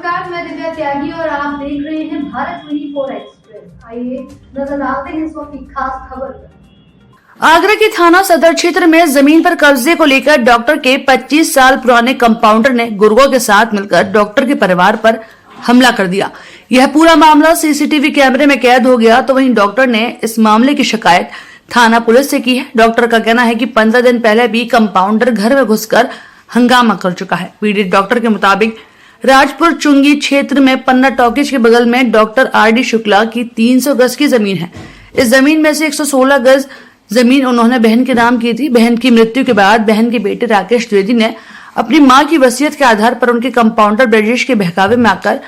नमस्कार, मैं दिव्या त्यागी और आप देख रहे हैं भारत 24 एक्सप्रेस। आइए नजर डालते हैं इस वक्त की खास खबर पर। आगरा के थाना सदर क्षेत्र में जमीन पर कब्जे को लेकर डॉक्टर के 25 साल पुराने कंपाउंडर ने गुर्गों के साथ मिलकर डॉक्टर के परिवार पर हमला कर दिया। यह पूरा मामला सीसीटीवी कैमरे में कैद हो गया। तो वहीं डॉक्टर ने इस मामले की शिकायत थाना पुलिस से की है। डॉक्टर का कहना है कि 15 दिन पहले भी कंपाउंडर घर में घुसकर हंगामा कर चुका है। पीड़ित डॉक्टर के मुताबिक राजपुर चुंगी क्षेत्र में पन्ना टॉकीज के बगल में डॉक्टर आर.डी. शुक्ला की 300 गज की जमीन है। इस जमीन में से 116 गज जमीन उन्होंने बहन के नाम की थी। बहन की मृत्यु के बाद बहन के बेटे राकेश द्विवेदी ने अपनी मां की वसीयत के आधार पर उनके कंपाउंडर ब्रजेश के बहकावे में आकर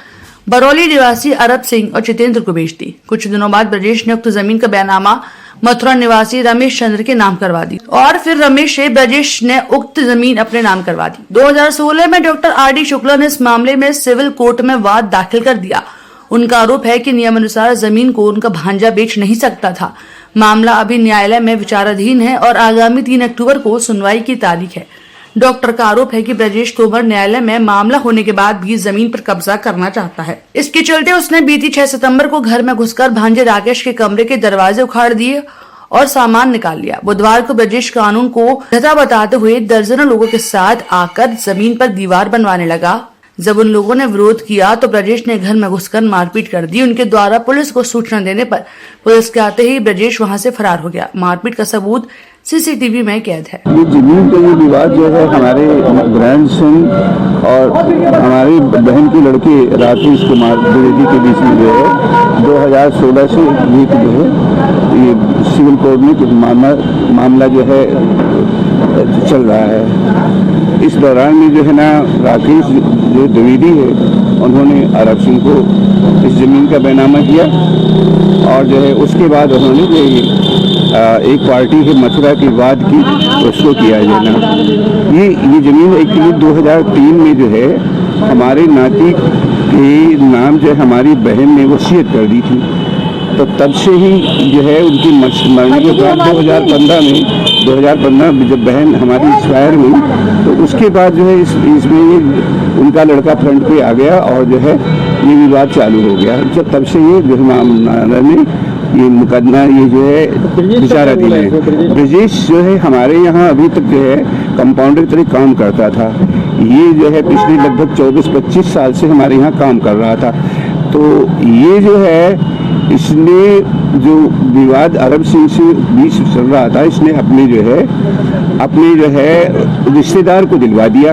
बरौली निवासी अरब सिंह और जितेंद्र को बेच दी। कुछ दिनों बाद ब्रजेश ने उक्त जमीन का बैनामा मथुरा निवासी रमेश चंद्र के नाम करवा दी और फिर रमेश से ब्रजेश ने उक्त जमीन अपने नाम करवा दी। 2016 में डॉक्टर आर.डी. शुक्ला ने इस मामले में सिविल कोर्ट में वाद दाखिल कर दिया। उनका आरोप है कि नियमानुसार जमीन को उनका भांजा बेच नहीं सकता था। मामला अभी न्यायालय में विचाराधीन है और आगामी 3 अक्टूबर को सुनवाई की तारीख है। डॉक्टर का आरोप है कि ब्रजेश तोमर न्यायालय में मामला होने के बाद भी जमीन पर कब्जा करना चाहता है। इसके चलते उसने बीती 6 सितंबर को घर में घुसकर भांजे राकेश के कमरे के दरवाजे उखाड़ दिए और सामान निकाल लिया। बुधवार को ब्रजेश कानून को धता बताते हुए दर्जनों लोगों के साथ आकर जमीन पर दीवार बनवाने लगा। जब उन लोगों ने विरोध किया तो ब्रजेश ने घर में घुसकर मारपीट कर दी। उनके द्वारा पुलिस को सूचना देने पर पुलिस के आते ही ब्रजेश वहां से फरार हो गया। मारपीट का सबूत सीसीटीवी में कैद है। ये जमीन का ये विवाद जो है हमारे ग्रैंडसन और हमारी बहन की लड़की राकेश कुमार द्विवेदी के बीच में जो है 2016 से ये सिविल कोर्ट में कुछ मामला जो है चल रहा है। इस दौरान में जो है ना राकेश जो द्विवेदी है उन्होंने अरब सिंह को इस जमीन का बैनामा किया और जो है उसके बाद उन्होंने जो एक पार्टी है मथुरा की वाद की उसको किया जाना। ये जमीन एक्चुअली 2003 में जो है हमारे नाती के नाम जो है हमारी बहन ने वसीयत कर दी थी। तो तब से ही जो है उनकी मरने के बाद 2015 में जब बहन हमारी एक्सपायर हुई तो उसके बाद जो है इसमें उनका लड़का फ्रंट पे आ गया और जो है ये विवाद चालू हो गया। जब तब से ये जो मामला में ये मुकदमा ये जो है विचाराधीन है। ब्रजेश जो है हमारे यहाँ अभी तक जो है कंपाउंडर की तरह काम करता था। ये जो है पिछले लगभग 24-25 साल से हमारे यहाँ काम कर रहा था। तो ये जो है इसने जो विवाद अरब सिंह से बीच चल रहा था इसने अपने जो है रिश्तेदार को दिलवा दिया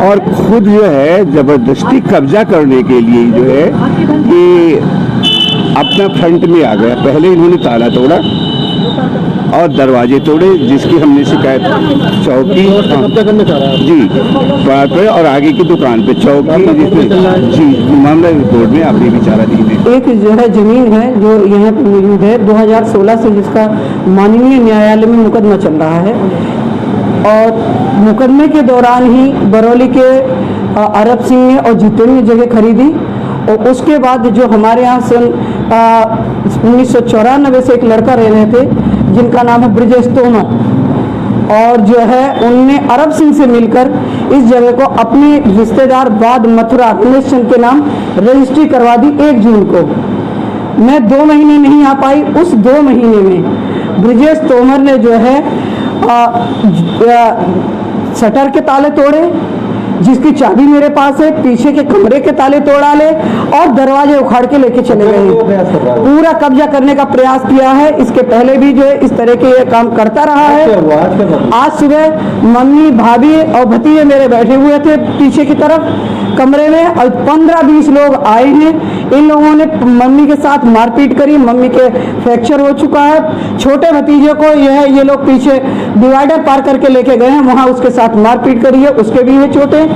और खुद जो है जबरदस्ती कब्जा करने के लिए जो है ये अपना फ्रंट में आ गया। पहले इन्होंने ताला तोड़ा और दरवाजे तोड़े जिसकी हमने शिकायत चौकी जी पे और आगे की दुकान पे चौकी जिसमें जी मामला रिपोर्ट में आपने विचाराधीन है। एक जो है जमीन है जो यहाँ पे मौजूद है 2016 से जिसका माननीय न्यायालय में मुकदमा चल रहा है और मुकदमे के दौरान ही बरौली के अरब सिंह ने और जितेंद्र ने जगह खरीदी और उसके बाद जो हमारे यहाँ सन 1994 से एक लड़का रह रहे थे जिनका नाम है ब्रजेश तोमर और जो है उनने अरब सिंह से मिलकर इस जगह को अपने रिश्तेदार बाद मथुरा रमेश चंद्र के नाम रजिस्ट्री करवा दी 1 जून को। मैं 2 महीने नहीं आ पाई। उस 2 महीने में ब्रजेश तोमर ने जो है शटर के ताले तोड़े जिसकी चाबी मेरे पास है, पीछे के कमरे के ताले तोड़ा ले और दरवाजे उखाड़ के लेके चले गए। पूरा कब्जा करने का प्रयास किया है। इसके पहले भी जो है इस तरह के ये काम करता रहा है। आज सुबह मम्मी भाभी और भतीजे मेरे बैठे हुए थे पीछे की तरफ कमरे में और 15-20 लोग आए हैं। इन लोगों ने मम्मी के साथ मारपीट करी। मम्मी के फ्रैक्चर हो चुका है। छोटे भतीजे को ये लोग पीछे डिवाइडर पार करके लेके गए हैं, वहां उसके साथ मारपीट करी है, उसके भी है चोटें।